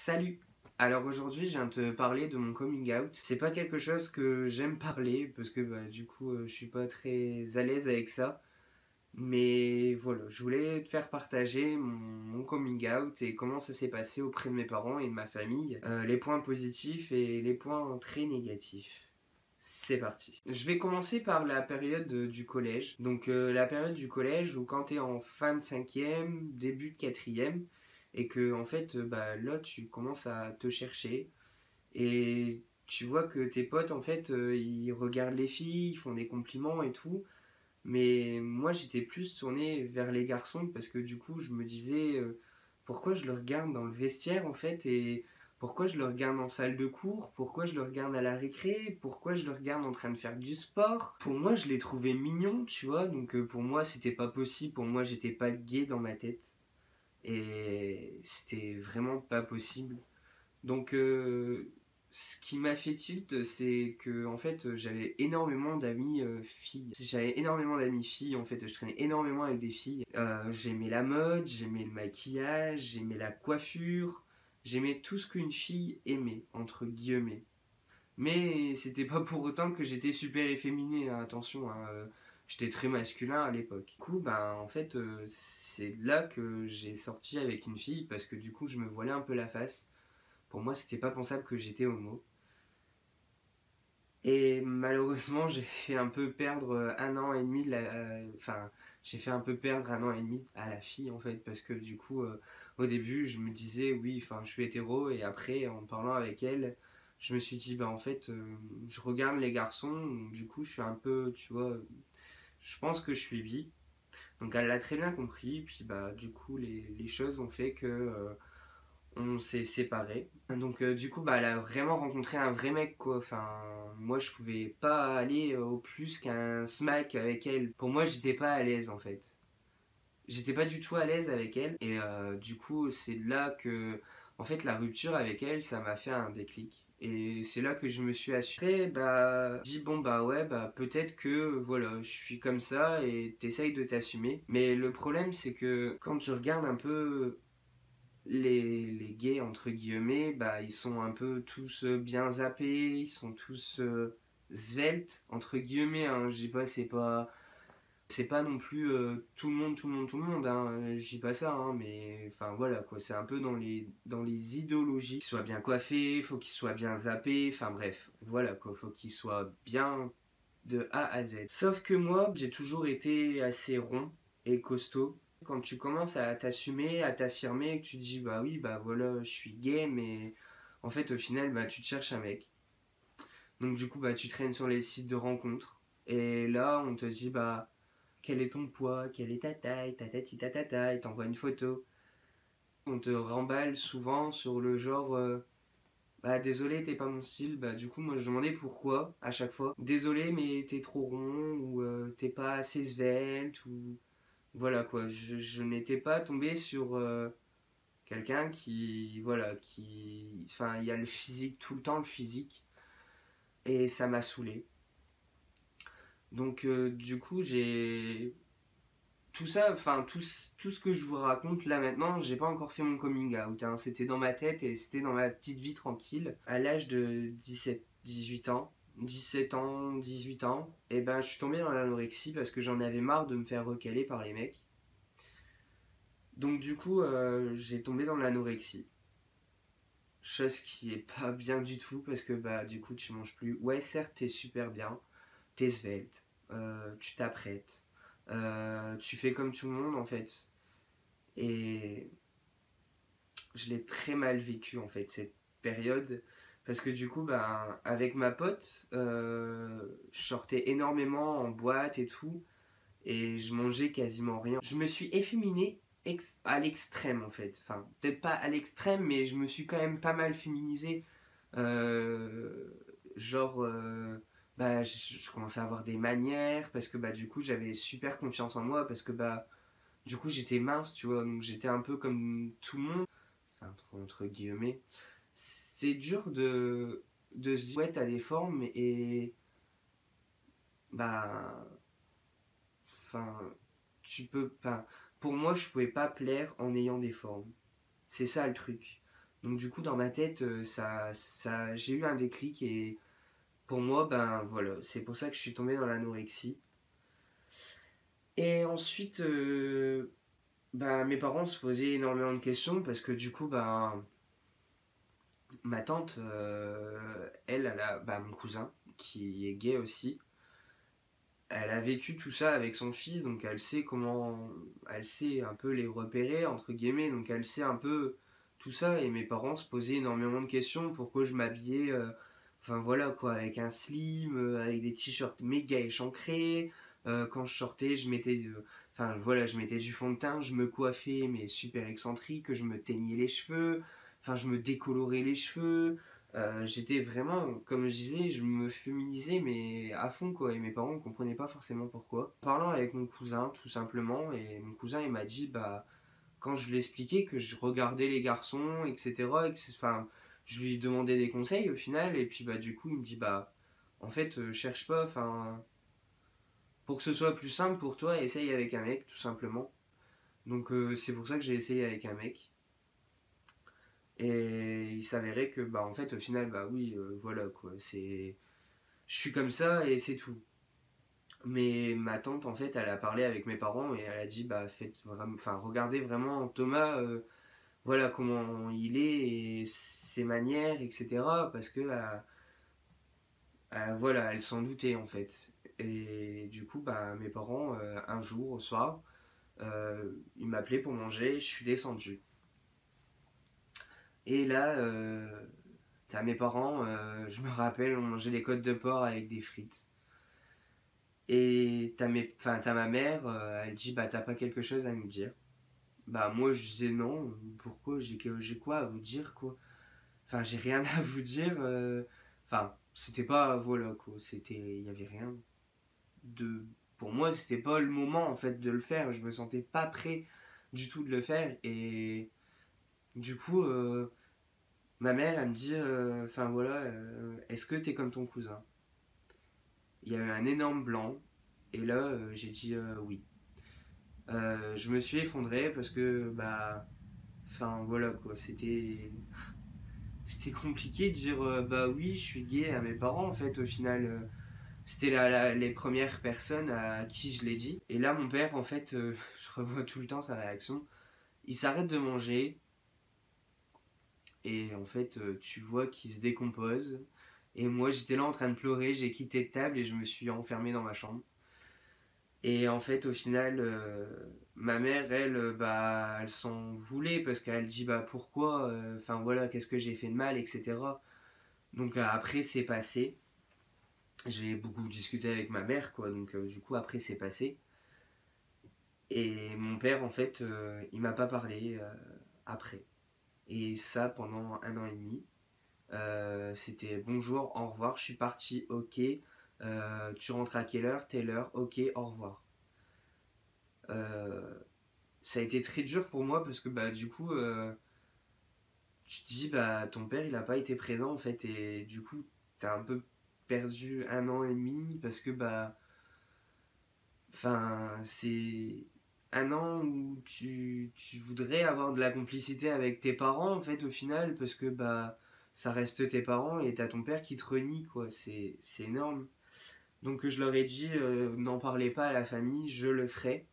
Salut! Alors aujourd'hui, je viens te parler de mon coming out. C'est pas quelque chose que j'aime parler parce que du coup, je suis pas très à l'aise avec ça. Mais voilà, je voulais te faire partager mon coming out et comment ça s'est passé auprès de mes parents et de ma famille, les points positifs et les points très négatifs. C'est parti. Je vais commencer par la période du collège. Donc la période du collège où quand tu es en fin de cinquième, début de quatrième, et que en fait là tu commences à te chercher et tu vois que tes potes en fait ils regardent les filles, ils font des compliments et tout. Mais moi j'étais plus tourné vers les garçons parce que du coup je me disais pourquoi je le regarde dans le vestiaire en fait et pourquoi je le regarde en salle de cours, pourquoi je le regarde à la récré, pourquoi je le regarde en train de faire du sport. Pour moi je l'ai trouvé mignon, tu vois, donc pour moi c'était pas possible, pour moi j'étais pas gay dans ma tête et c'était vraiment pas possible. Donc ce qui m'a fait tilt, c'est que en fait j'avais énormément d'amis filles. J'avais énormément d'amis filles, en fait je traînais énormément avec des filles. J'aimais la mode, j'aimais le maquillage, j'aimais la coiffure, j'aimais tout ce qu'une fille aimait, entre guillemets. Mais c'était pas pour autant que j'étais super efféminé, hein, attention, hein, j'étais très masculin à l'époque. Du coup, en fait, c'est là que j'ai sorti avec une fille parce que du coup, je me voilais un peu la face. Pour moi, c'était pas pensable que j'étais homo. Et malheureusement, j'ai fait un peu perdre un an et demi enfin, j'ai fait un peu perdre un an et demi à la fille en fait, parce que du coup, au début, je me disais oui, enfin, je suis hétéro, et après, en parlant avec elle, je me suis dit, en fait, je regarde les garçons, donc, du coup, je suis un peu, tu vois, je pense que je suis bi. Donc elle l'a très bien compris, puis du coup, les choses ont fait que on s'est séparés. Donc du coup, elle a vraiment rencontré un vrai mec, quoi. Enfin, moi, je pouvais pas aller au plus qu'un smack avec elle. Pour moi, j'étais pas à l'aise, en fait. J'étais pas du tout à l'aise avec elle. Et du coup, c'est là que, en fait, la rupture avec elle, ça m'a fait un déclic. Et c'est là que je me suis assuré, dit bon ouais, peut-être que voilà, je suis comme ça et t'essayes de t'assumer. Mais le problème, c'est que quand je regarde un peu les gays, entre guillemets, ils sont un peu tous bien zappés, ils sont tous sveltes, entre guillemets, hein, je dis pas, c'est pas non plus tout le monde, tout le monde, tout le monde, hein, je dis pas ça, hein, mais enfin voilà, quoi, c'est un peu dans les idéologies, qu'ils soient bien coiffés, faut qu'ils soient bien zappés, enfin bref, voilà, quoi, faut qu'ils soient bien de A à Z. Sauf que moi, j'ai toujours été assez rond et costaud. Quand tu commences à t'assumer, à t'affirmer, que tu te dis oui, voilà, je suis gay, mais en fait, au final, tu te cherches un mec. Donc, du coup, tu traînes sur les sites de rencontres. Et là, on te dit, quel est ton poids, quelle est ta taille, ta tati, ta taille, t'envoies une photo. On te remballe souvent sur le genre, désolé, t'es pas mon style. Du coup, moi je demandais pourquoi à chaque fois. Désolé, mais t'es trop rond, ou t'es pas assez svelte, ou voilà quoi. Je n'étais pas tombé sur quelqu'un qui, voilà, qui. Enfin, il y a le physique, tout le temps le physique, et ça m'a saoulé. Donc, du coup, j'ai. Tout ça, enfin, tout ce que je vous raconte là maintenant, j'ai pas encore fait mon coming out, hein. C'était dans ma tête et c'était dans ma petite vie tranquille. À l'âge de 17, 18 ans, 17 ans, 18 ans, et je suis tombé dans l'anorexie parce que j'en avais marre de me faire recaler par les mecs. Donc du coup, j'ai tombé dans l'anorexie. Chose qui est pas bien du tout parce que du coup tu manges plus. Ouais, certes, t'es super bien, t'es svelte, tu t'apprêtes, tu fais comme tout le monde en fait. Et je l'ai très mal vécu en fait cette période parce que du coup avec ma pote je sortais énormément en boîte et tout et je mangeais quasiment rien. Je me suis efféminé à l'extrême en fait, enfin peut-être pas à l'extrême mais je me suis quand même pas mal féminisé, euh, genre je commençais à avoir des manières parce que du coup j'avais super confiance en moi parce que du coup j'étais mince, tu vois, donc j'étais un peu comme tout le monde, enfin, entre guillemets. C'est dur de se dire ouais t'as des formes et bah enfin enfin pour moi je pouvais pas plaire en ayant des formes. C'est ça le truc. Donc du coup dans ma tête j'ai eu un déclic et pour moi ben voilà, c'est pour ça que je suis tombé dans l'anorexie. Et ensuite ben, mes parents se posaient énormément de questions parce que du coup ben ma tante elle a ben, mon cousin qui est gay aussi. Elle a vécu tout ça avec son fils, donc elle sait un peu les repérer, entre guillemets, donc elle sait un peu tout ça, et mes parents se posaient énormément de questions, pourquoi je m'habillais, enfin voilà quoi, avec un slim, avec des t-shirts méga échancrés, quand je sortais, enfin voilà, je mettais du fond de teint, je me coiffais, mais super excentrique, je me teignais les cheveux, enfin je me décolorais les cheveux, j'étais vraiment, comme je disais, je me féminisais mais à fond quoi, et mes parents ne comprenaient pas forcément pourquoi. Parlant avec mon cousin tout simplement, et mon cousin il m'a dit bah quand je lui expliquais que je regardais les garçons etc, enfin je lui demandais des conseils au final, et puis bah du coup il me dit bah en fait cherche pas, enfin pour que ce soit plus simple pour toi essaye avec un mec tout simplement. Donc c'est pour ça que j'ai essayé avec un mec. Et il s'avérait que bah en fait au final bah oui voilà quoi, c'est je suis comme ça et c'est tout. Mais ma tante en fait elle a parlé avec mes parents et elle a dit bah faites vraiment, enfin regardez vraiment Thomas, voilà comment il est et ses manières etc, parce que voilà elle s'en doutait en fait. Et du coup bah mes parents un jour au soir ils m'appelaient pour manger, je suis descendu. Et là t'as mes parents, je me rappelle, on mangeait des côtes de porc avec des frites. Et t'as ma mère, elle dit bah t'as pas quelque chose à nous dire. Bah moi je disais non, pourquoi j'ai quoi à vous dire quoi. Enfin j'ai rien à vous dire. Enfin c'était pas voilà quoi, il y avait rien de pour moi c'était pas le moment en fait de le faire. Je me sentais pas prêt du tout de le faire et du coup ma mère elle me dit enfin voilà est-ce que t'es comme ton cousin. Il y a eu un énorme blanc et là j'ai dit oui. Je me suis effondré parce que bah enfin voilà quoi, c'était compliqué de dire bah oui je suis gay à mes parents en fait au final. C'était les premières personnes à qui je l'ai dit, et là mon père en fait je revois tout le temps sa réaction, il s'arrête de manger et en fait tu vois qu'il se décompose, et moi j'étais là en train de pleurer, j'ai quitté de table et je me suis enfermé dans ma chambre. Et en fait, au final, ma mère, elle, bah, elle s'en voulait parce qu'elle dit bah pourquoi, enfin voilà, qu'est-ce que j'ai fait de mal, etc. Donc après, c'est passé. J'ai beaucoup discuté avec ma mère, quoi. Donc du coup, après, c'est passé. Et mon père, en fait, il m'a pas parlé après. Et ça pendant un an et demi. C'était bonjour, au revoir, je suis parti, ok. Tu rentres à quelle heure? Telle heure, ok, au revoir. Euh, Ça a été très dur pour moi parce que bah du coup tu te dis bah ton père il a pas été présent en fait, et du coup t'as un peu perdu un an et demi parce que bah enfin c'est un an où tu voudrais avoir de la complicité avec tes parents en fait au final, parce que bah ça reste tes parents et t'as ton père qui te renie quoi, c'est énorme. Donc je leur ai dit n'en parlez pas à la famille, je le ferai.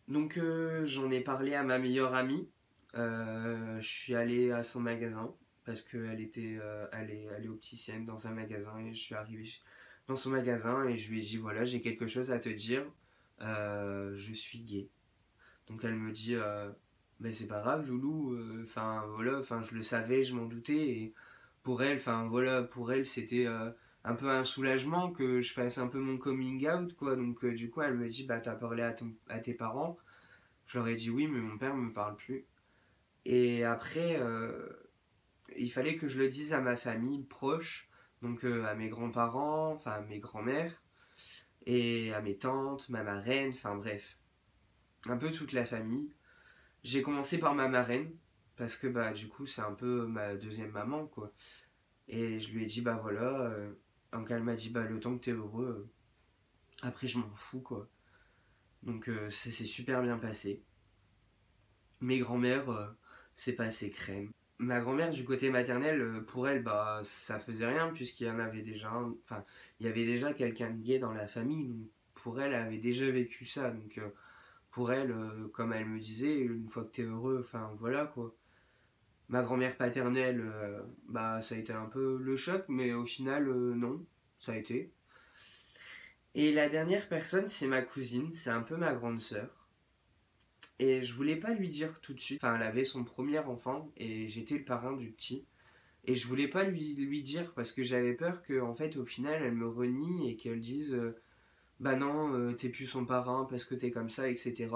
Donc j'en ai parlé à ma meilleure amie. Je suis allé à son magasin parce qu'elle était, elle est opticienne dans un magasin, et je suis arrivé dans son magasin et je lui ai dit voilà j'ai quelque chose à te dire. Je suis gay. Donc elle me dit mais c'est pas grave Loulou. Enfin voilà, enfin je le savais, je m'en doutais, et pour elle, enfin voilà, pour elle c'était un peu un soulagement que je fasse un peu mon coming out quoi. Donc du coup elle me dit bah t'as parlé à tes parents. Je leur ai dit oui, mais mon père me parle plus. Et après, il fallait que je le dise à ma famille proche, donc à mes grands-parents, enfin à mes grands-mères, et à mes tantes, ma marraine, enfin bref, un peu toute la famille. J'ai commencé par ma marraine, parce que bah du coup c'est un peu ma deuxième maman quoi. Et je lui ai dit bah voilà, donc elle m'a dit bah le temps que t'es heureux, après je m'en fous quoi. Donc ça s'est super bien passé. Mes grands-mères, c'est passé crème. Ma grand-mère du côté maternel, pour elle, bah ça faisait rien puisqu'il y en avait déjà enfin, il y avait déjà quelqu'un de gay dans la famille, donc pour elle, elle avait déjà vécu ça, donc pour elle, comme elle me disait, une fois que t'es heureux, enfin voilà quoi. Ma grand-mère paternelle, bah ça a été un peu le choc, mais au final, non, ça a été. Et la dernière personne, c'est ma cousine, c'est un peu ma grande sœur. Et je voulais pas lui dire tout de suite, enfin elle avait son premier enfant et j'étais le parrain du petit. Et je voulais pas lui dire parce que j'avais peur que en fait au final elle me renie et qu'elle dise bah non, t'es plus son parrain parce que t'es comme ça, etc.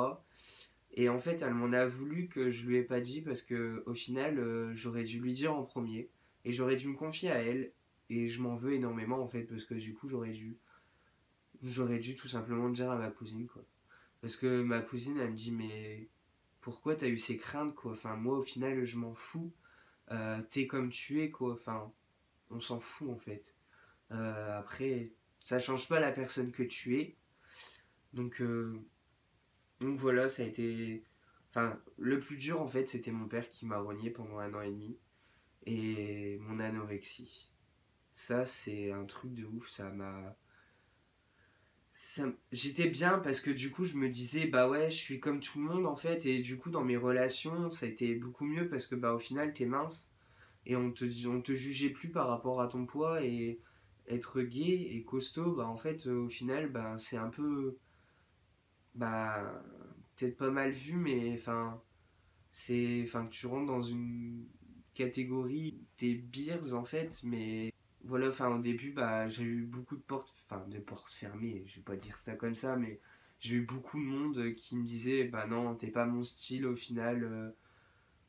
Et en fait, elle m'en a voulu que je lui ai pas dit parce que au final, j'aurais dû lui dire en premier et j'aurais dû me confier à elle. Et je m'en veux énormément en fait parce que du coup, j'aurais dû tout simplement dire à ma cousine quoi. Parce que ma cousine, elle me dit mais pourquoi t'as eu ces craintes quoi. Enfin moi au final, je m'en fous. T'es comme tu es quoi. Enfin, on s'en fout en fait. Après, ça change pas la personne que tu es. Donc donc voilà, ça a été. Enfin, le plus dur en fait, c'était mon père qui m'a renié pendant 1 an et demi. Et mon anorexie. Ça, c'est un truc de ouf. J'étais bien parce que du coup, je me disais, bah ouais, je suis comme tout le monde en fait. Et du coup, dans mes relations, ça a été beaucoup mieux parce que bah au final, t'es mince. Et on te jugeait plus par rapport à ton poids. Et être gay et costaud, bah en fait, au final, bah c'est un peu. Bah. Peut-être pas mal vu, mais enfin enfin tu rentres dans une catégorie des beers en fait, mais voilà, enfin au début bah j'ai eu beaucoup de portes fermées, je vais pas dire ça comme ça, mais j'ai eu beaucoup de monde qui me disait bah non t'es pas mon style au final,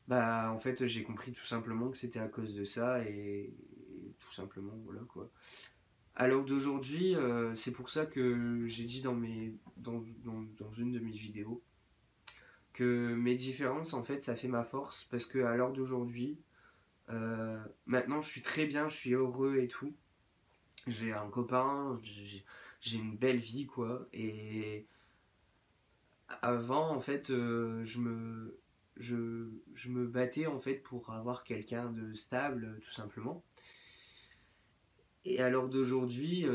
bah en fait j'ai compris tout simplement que c'était à cause de ça et tout simplement voilà quoi. À l'heure d'aujourd'hui, c'est pour ça que j'ai dit dans une de mes vidéos que mes différences en fait ça fait ma force parce que à l'heure d'aujourd'hui maintenant je suis très bien, je suis heureux et tout, j'ai un copain, j'ai une belle vie quoi. Et avant en fait je me battais en fait pour avoir quelqu'un de stable tout simplement. Et à l'heure d'aujourd'hui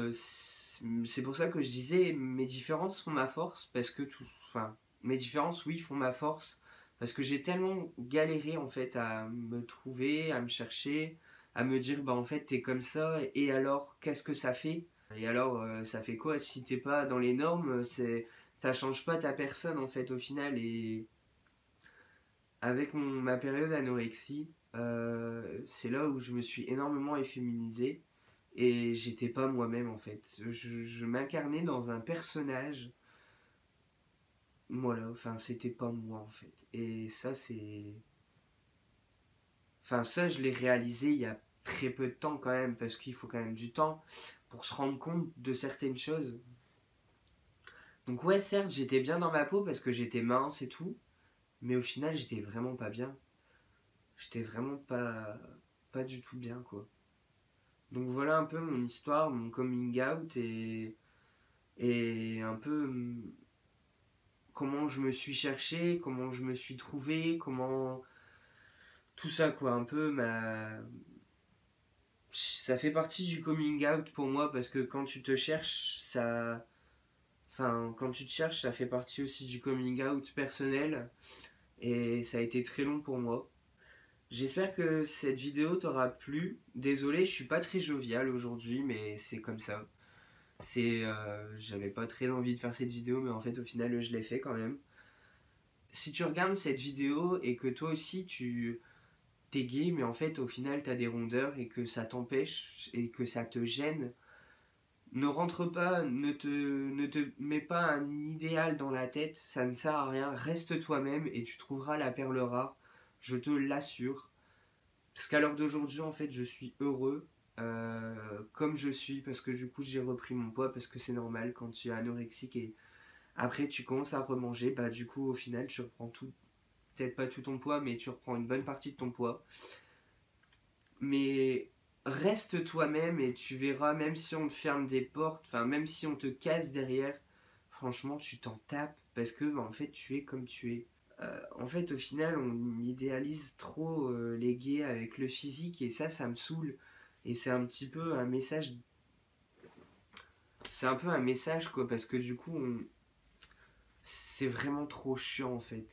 c'est pour ça que je disais mes différences font ma force parce que enfin mes différences oui font ma force parce que j'ai tellement galéré en fait à me trouver, à me chercher, à me dire bah en fait t'es comme ça et alors qu'est-ce que ça fait? Et alors ça fait quoi si t'es pas dans les normes, ça change pas ta personne en fait au final. Et avec ma période anorexie, c'est là où je me suis énormément efféminisé et j'étais pas moi-même en fait. Je m'incarnais dans un personnage. Voilà, enfin c'était pas moi en fait. Et ça c'est. Enfin ça je l'ai réalisé il y a très peu de temps quand même parce qu'il faut quand même du temps pour se rendre compte de certaines choses. Donc ouais certes j'étais bien dans ma peau parce que j'étais mince et tout, mais au final j'étais vraiment pas bien. J'étais vraiment pas du tout bien quoi. Donc voilà un peu mon histoire, mon coming out et un peu comment je me suis cherché, comment je me suis trouvé, comment tout ça quoi, un peu ça fait partie du coming out pour moi parce que quand tu te cherches, quand tu te cherches, ça fait partie aussi du coming out personnel et ça a été très long pour moi. J'espère que cette vidéo t'aura plu. Désolé, je suis pas très jovial aujourd'hui, mais c'est comme ça. J'avais pas très envie de faire cette vidéo, mais en fait, au final, je l'ai fait quand même. Si tu regardes cette vidéo et que toi aussi t'es gay, mais en fait, au final, t'as des rondeurs et que ça t'empêche et que ça te gêne, ne rentre pas, ne te mets pas un idéal dans la tête, ça ne sert à rien. Reste toi-même et tu trouveras la perle rare, je te l'assure. Parce qu'à l'heure d'aujourd'hui, en fait, je suis heureux comme je suis, parce que du coup, j'ai repris mon poids, parce que c'est normal quand tu es anorexique et après tu commences à remanger, bah du coup, au final, tu reprends tout, peut-être pas tout ton poids, mais tu reprends une bonne partie de ton poids. Mais reste toi-même et tu verras, même si on te ferme des portes, enfin, même si on te casse derrière, franchement, tu t'en tapes, parce que, bah, en fait, tu es comme tu es. En fait, au final, on idéalise trop les gays avec le physique et ça me saoule. Et c'est un petit peu un message, c'est un peu un message quoi, parce que du coup, c'est vraiment trop chiant en fait.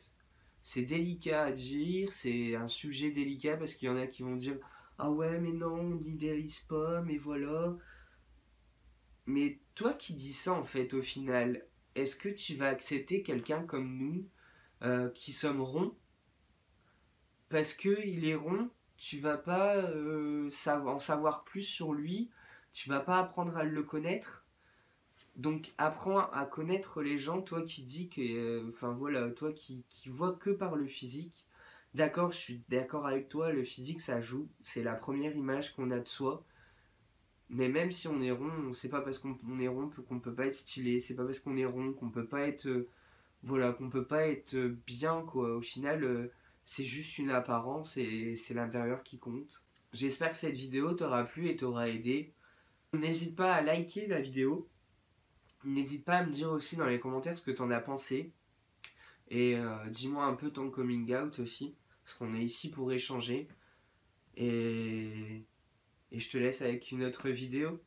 C'est délicat à dire, c'est un sujet délicat parce qu'il y en a qui vont dire ah ouais, mais non, on n'idéalise pas, mais voilà. Mais toi qui dis ça en fait, au final, est-ce que tu vas accepter quelqu'un comme nous qui sommes ronds parce que il est rond, tu vas pas en savoir plus sur lui, tu vas pas apprendre à le connaître. Donc apprends à connaître les gens, toi qui dis que, enfin voilà, toi qui vois que par le physique. D'accord, je suis d'accord avec toi, le physique ça joue, c'est la première image qu'on a de soi. Mais même si on est rond, c'est pas parce qu'on est rond qu'on peut pas être stylé, c'est pas parce qu'on est rond qu'on peut pas être voilà, qu'on peut pas être bien, quoi. Au final, c'est juste une apparence et c'est l'intérieur qui compte. J'espère que cette vidéo t'aura plu et t'aura aidé. N'hésite pas à liker la vidéo. N'hésite pas à me dire aussi dans les commentaires ce que t'en as pensé. Et dis-moi un peu ton coming out aussi. Parce qu'on est ici pour échanger. Et je te laisse avec une autre vidéo.